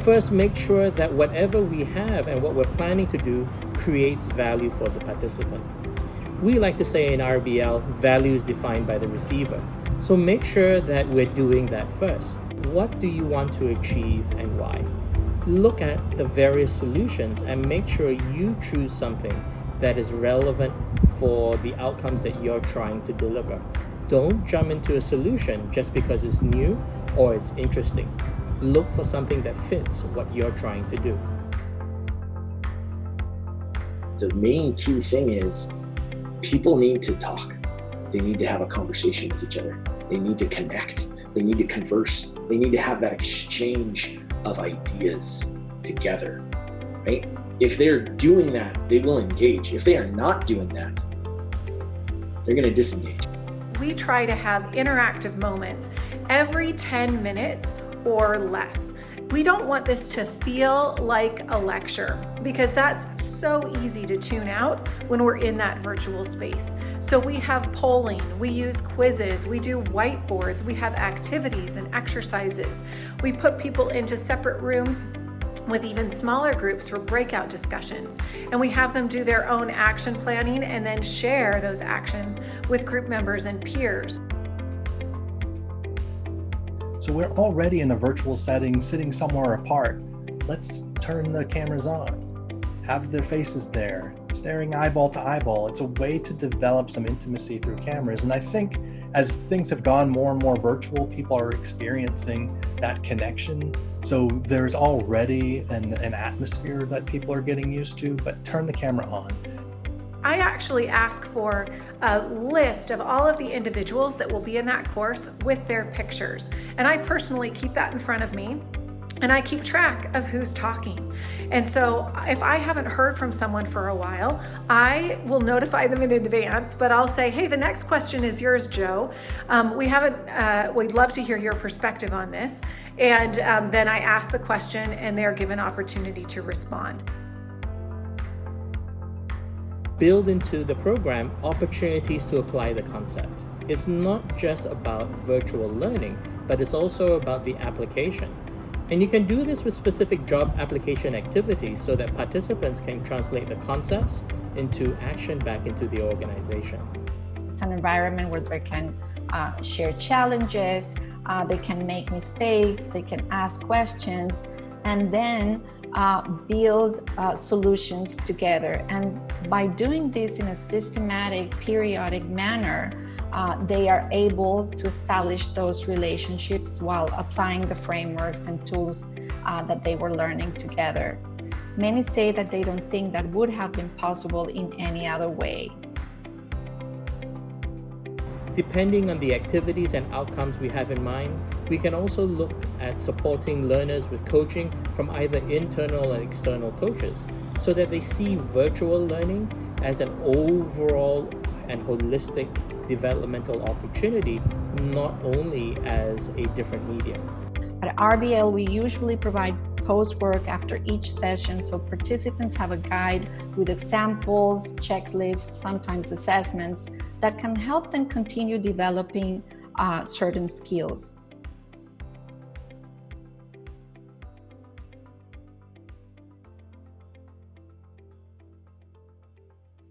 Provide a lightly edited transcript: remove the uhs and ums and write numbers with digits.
First, make sure that whatever we have and what we're planning to do creates value for the participant. We like to say in RBL, value is defined by the receiver. So make sure that we're doing that first. What do you want to achieve and why? Look at the various solutions and make sure you choose something that is relevant for the outcomes that you're trying to deliver. Don't jump into a solution just because it's new or it's interesting. Look for something that fits what you're trying to do. The main key thing is people need to talk. They need to have a conversation with each other. They need to connect. They need to converse. They need to have that exchange of ideas together, right? If they're doing that, they will engage. If they are not doing that, they're going to disengage. We try to have interactive moments every 10 minutes or less. We don't want this to feel like a lecture because that's so easy to tune out when we're in that virtual space. So we have polling, we use quizzes, we do whiteboards, we have activities and exercises. We put people into separate rooms with even smaller groups for breakout discussions. And we have them do their own action planning and then share those actions with group members and peers. So we're already in a virtual setting, sitting somewhere apart. Let's turn the cameras on, have their faces there, staring eyeball to eyeball. It's a way to develop some intimacy through cameras. And I think as things have gone more and more virtual, people are experiencing that connection. So there's already an atmosphere that people are getting used to, but turn the camera on. I actually ask for a list of all of the individuals that will be in that course with their pictures. And I personally keep that in front of me and I keep track of who's talking. And so if I haven't heard from someone for a while, I will notify them in advance, but I'll say, hey, the next question is yours, Joe. We'd love to hear your perspective on this. And then I ask the question and they're given opportunity to respond. Build into the program opportunities to apply the concept. It's not just about virtual learning, but it's also about the application. And you can do this with specific job application activities so that participants can translate the concepts into action back into the organization. It's an environment where they can share challenges, they can make mistakes, they can ask questions, and then build solutions together. And by doing this in a systematic, periodic manner, they are able to establish those relationships while applying the frameworks and tools that they were learning together. Many say that they don't think that would have been possible in any other way. Depending on the activities and outcomes we have in mind, we can also look at supporting learners with coaching from either internal and external coaches so that they see virtual learning as an overall and holistic developmental opportunity, not only as a different medium. At RBL, we usually provide post-work after each session, so participants have a guide with examples, checklists, sometimes assessments that can help them continue developing certain skills.